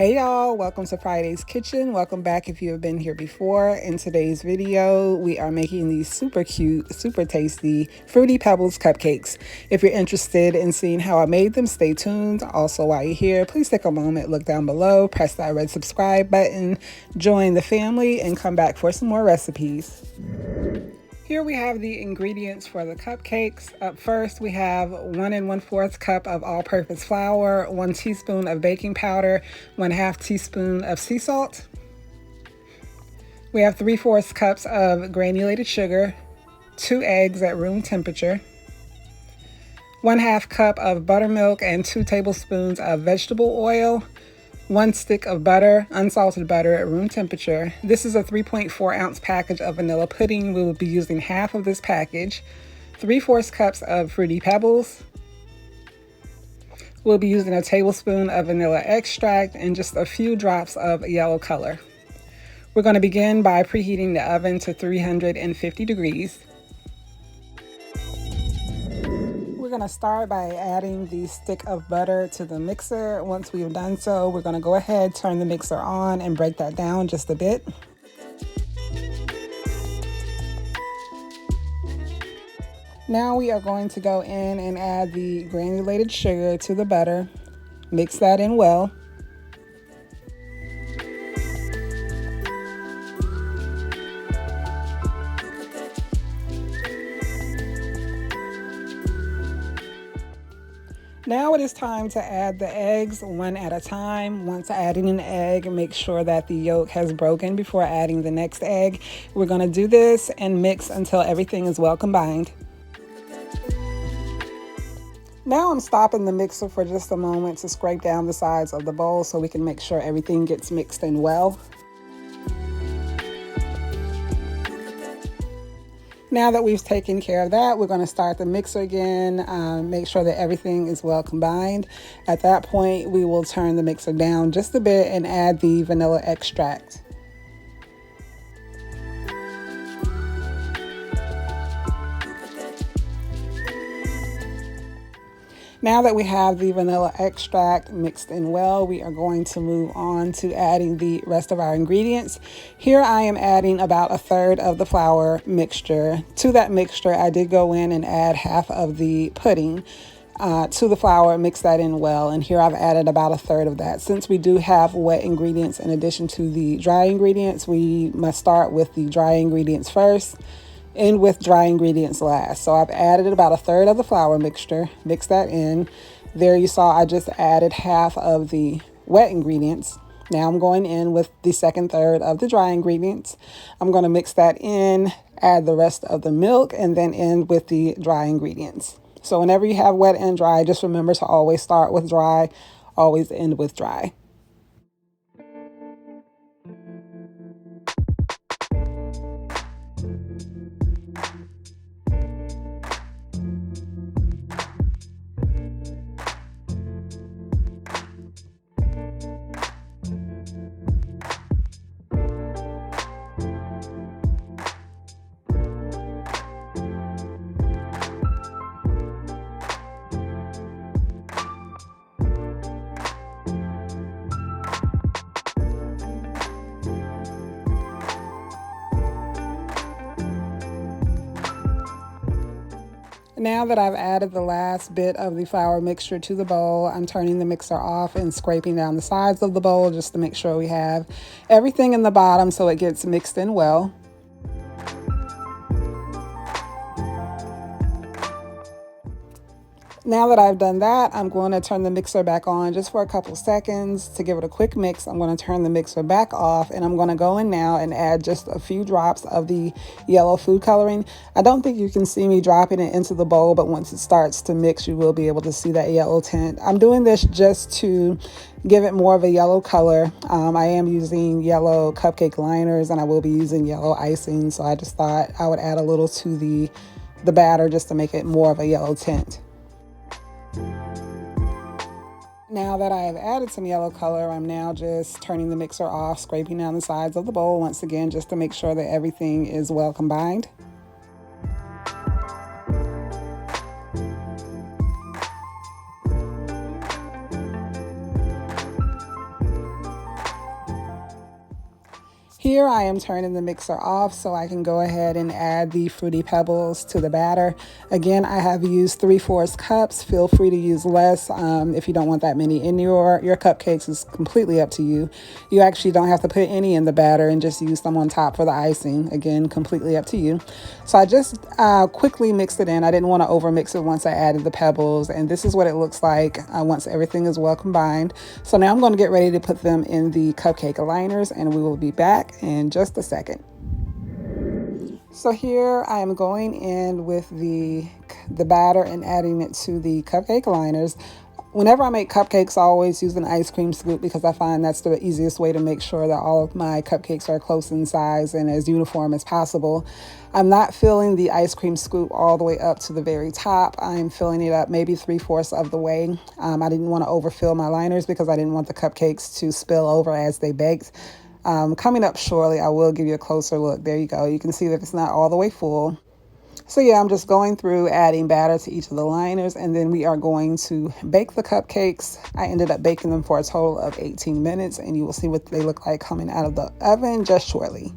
Hey y'all, welcome to Friday's Kitchen. Welcome back if you have been here before. In today's video, we are making these super cute, super tasty Fruity Pebbles Cupcakes. If you're interested in seeing how I made them, stay tuned. Also, while you're here, please take a moment, look down below, press that red subscribe button, join the family, and come back for some more recipes. Here we have the ingredients for the cupcakes. Up first, we have 1 1/4 cup of all-purpose flour, 1 teaspoon of baking powder, 1/2 teaspoon of sea salt. We have 3/4 cups of granulated sugar, 2 eggs at room temperature, 1/2 cup of buttermilk, and 2 tablespoons of vegetable oil, 1 stick of butter, unsalted butter at room temperature. This is a 3.4 ounce package of vanilla pudding. We will be using half of this package. 3/4 cups of Fruity Pebbles. We'll be using a tablespoon of vanilla extract and just a few drops of yellow color. We're going to begin by preheating the oven to 350 degrees. We're going to start by adding the stick of butter to the mixer. Once we've done so, we're going to go ahead, turn the mixer on, and break that down just a bit. Now we are going to go in and add the granulated sugar to the butter. Mix that in well. Now it is time to add the eggs one at a time. Once adding an egg, make sure that the yolk has broken before adding the next egg. We're going to do this and mix until everything is well combined. Now I'm stopping the mixer for just a moment to scrape down the sides of the bowl so we can make sure everything gets mixed in well. Now that we've taken care of that, we're going to start the mixer again, make sure that everything is well combined. At that point, we will turn the mixer down just a bit and add the vanilla extract. Now that we have the vanilla extract mixed in well, we are going to move on to adding the rest of our ingredients. Here I am adding about 1/3 of the flour mixture. To that mixture, I did go in and add half of the pudding to the flour, mix that in well, and here I've added about 1/3 of that. Since we do have wet ingredients in addition to the dry ingredients, we must start with the dry ingredients first, end with dry ingredients last. So I've added about 1/3 of the flour mixture, mix that in. There you saw I just added half of the wet ingredients. Now I'm going in with the second third of the dry ingredients. I'm going to mix that in, add the rest of the milk, and then end with the dry ingredients. So whenever you have wet and dry, just remember to always start with dry, always end with dry. Now that I've added the last bit of the flour mixture to the bowl, I'm turning the mixer off and scraping down the sides of the bowl just to make sure we have everything in the bottom so it gets mixed in well. Now that I've done that, I'm going to turn the mixer back on just for a couple seconds to give it a quick mix. I'm going to turn the mixer back off and I'm going to go in now and add just a few drops of the yellow food coloring. I don't think you can see me dropping it into the bowl, but once it starts to mix, you will be able to see that yellow tint. I'm doing this just to give it more of a yellow color. I am using yellow cupcake liners and I will be using yellow icing, so I just thought I would add a little to the batter just to make it more of a yellow tint. Now that I have added some yellow color, I'm now just turning the mixer off, scraping down the sides of the bowl once again just to make sure that everything is well combined. Here I am turning the mixer off so I can go ahead and add the Fruity Pebbles to the batter. Again, I have used 3/4 cups. Feel free to use less if you don't want that many in your cupcakes. It's completely up to you. You actually don't have to put any in the batter and just use them on top for the icing. Again, completely up to you. So I just quickly mixed it in. I didn't want to over mix it once I added the pebbles, and this is what it looks like once everything is well combined. So now I'm going to get ready to put them in the cupcake liners, and we will be back in just a second. So here I am going in with the batter and adding it to the cupcake liners. Whenever I make cupcakes, I always use an ice cream scoop because I find that's the easiest way to make sure that all of my cupcakes are close in size and as uniform as possible. I'm not filling the ice cream scoop all the way up to the very top. I'm filling it up maybe 3/4 of the way. I didn't want to overfill my liners because I didn't want the cupcakes to spill over as they baked. Coming up shortly, I will give you a closer look. There you go. You can see that it's not all the way full. So yeah, I'm just going through adding batter to each of the liners, and then we are going to bake the cupcakes. I ended up baking them for a total of 18 minutes, and you will see what they look like coming out of the oven just shortly.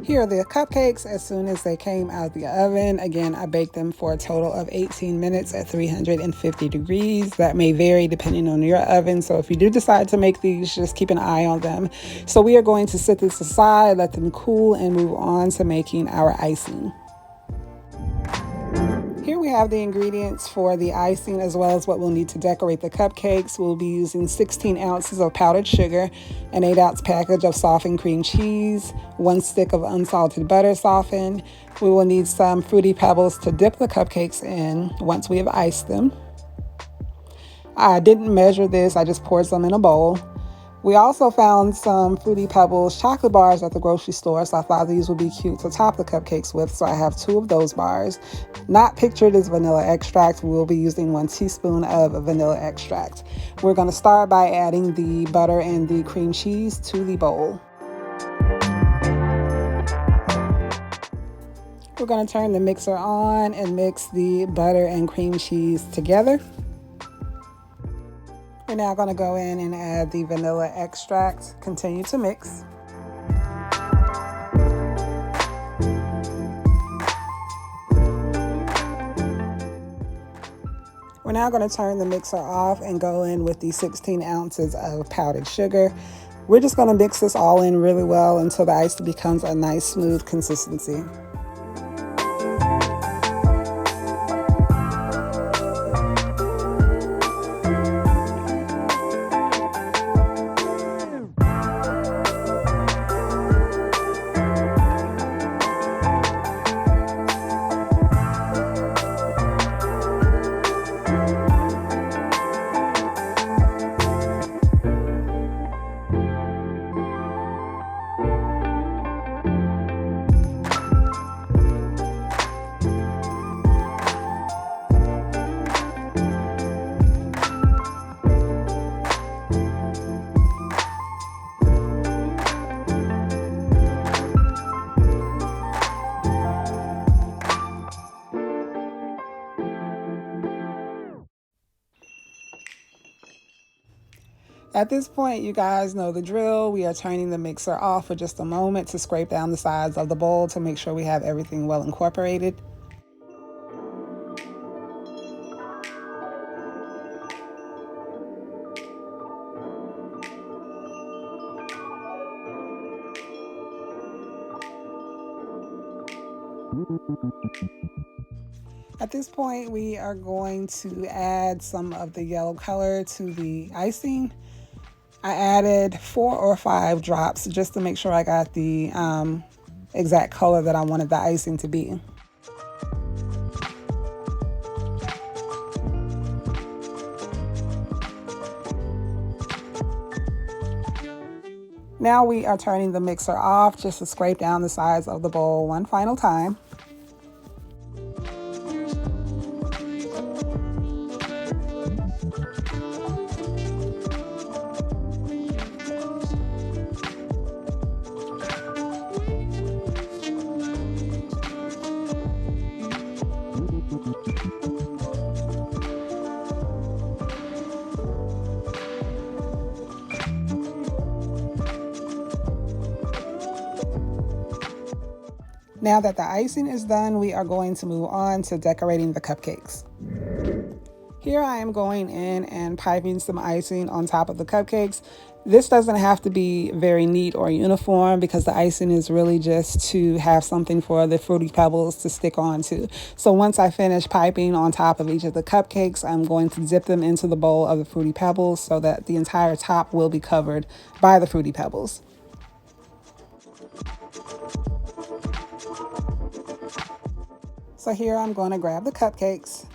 Here are the cupcakes as soon as they came out of the oven. Again, I baked them for a total of 18 minutes at 350 degrees. That may vary depending on your oven. So if you do decide to make these, just keep an eye on them. So we are going to set this aside, let them cool, and move on to making our icing. Here we have the ingredients for the icing as well as what we'll need to decorate the cupcakes. We'll be using 16 ounces of powdered sugar, an 8-ounce package of softened cream cheese, 1 stick of unsalted butter softened. We will need some Fruity Pebbles to dip the cupcakes in once we have iced them. I didn't measure this, I just poured some in a bowl. We also found some Fruity Pebbles chocolate bars at the grocery store, so I thought these would be cute to top the cupcakes with, so I have 2 of those bars. Not pictured as vanilla extract, we'll be using 1 teaspoon of vanilla extract. We're going to start by adding the butter and the cream cheese to the bowl. We're going to turn the mixer on and mix the butter and cream cheese together. We're now going to go in and add the vanilla extract. Continue to mix. We're now going to turn the mixer off and go in with the 16 ounces of powdered sugar. We're just going to mix this all in really well until the ice becomes a nice smooth consistency. At this point, you guys know the drill. We are turning the mixer off for just a moment to scrape down the sides of the bowl to make sure we have everything well incorporated. At this point, we are going to add some of the yellow color to the icing. I added 4 or 5 drops just to make sure I got the exact color that I wanted the icing to be. Now we are turning the mixer off just to scrape down the sides of the bowl one final time. Now that the icing is done, we are going to move on to decorating the cupcakes. Here I am going in and piping some icing on top of the cupcakes. This doesn't have to be very neat or uniform because the icing is really just to have something for the Fruity Pebbles to stick onto. So once I finish piping on top of each of the cupcakes, I'm going to dip them into the bowl of the Fruity Pebbles so that the entire top will be covered by the Fruity Pebbles. So here I'm going to grab the cupcakes.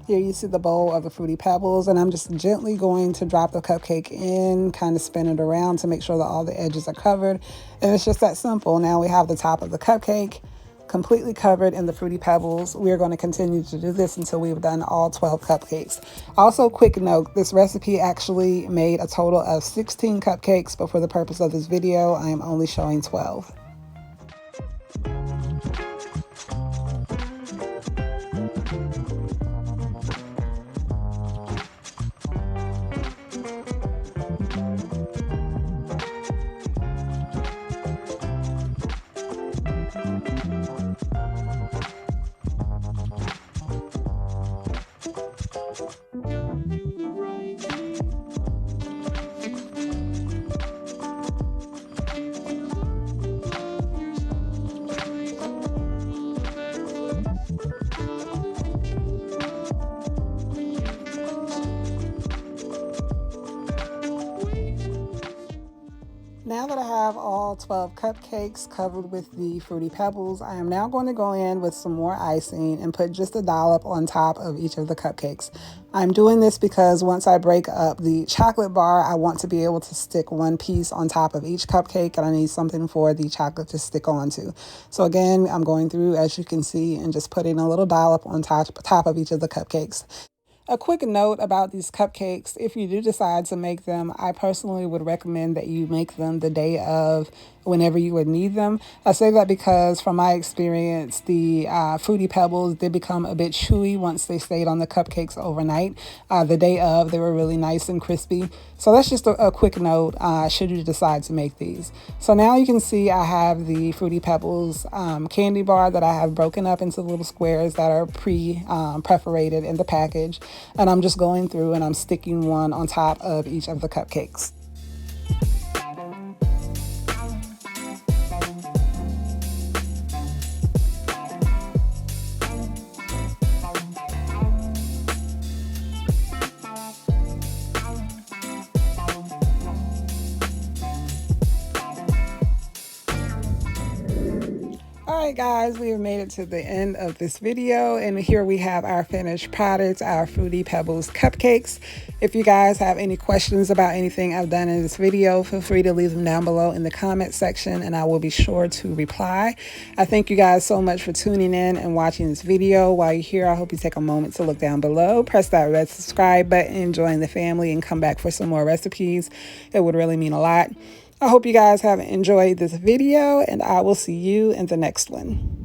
Here you see the bowl of the Fruity Pebbles, and I'm just gently going to drop the cupcake in, kind of spin it around to make sure that all the edges are covered. And it's just that simple. Now we have the top of the cupcake completely covered in the Fruity Pebbles. We are going to continue to do this until we've done all 12 cupcakes. Also, quick note, this recipe actually made a total of 16 cupcakes, but for the purpose of this video, I am only showing 12. Now that I have all 12 cupcakes covered with the Fruity Pebbles, I am now going to go in with some more icing and put just a dollop on top of each of the cupcakes. I'm doing this because once I break up the chocolate bar, I want to be able to stick one piece on top of each cupcake, and I need something for the chocolate to stick onto. So again, I'm going through, as you can see, and just putting a little dollop on top of each of the cupcakes. A quick note about these cupcakes, if you do decide to make them, I personally would recommend that you make them the day of, whenever you would need them. I say that because from my experience, the Fruity Pebbles did become a bit chewy once they stayed on the cupcakes overnight. The day of, they were really nice and crispy. So that's just a quick note should you decide to make these. So now you can see I have the Fruity Pebbles candy bar that I have broken up into little squares that are perforated in the package. And I'm just going through and I'm sticking one on top of each of the cupcakes. Alright guys, we have made it to the end of this video, and here we have our finished product, our Fruity Pebbles cupcakes. If you guys have any questions about anything I've done in this video, feel free to leave them down below in the comment section and I will be sure to reply. I thank you guys so much for tuning in and watching this video. While you're here, I hope you take a moment to look down below, press that red subscribe button, join the family, and come back for some more recipes. It would really mean a lot. I hope you guys have enjoyed this video, and I will see you in the next one.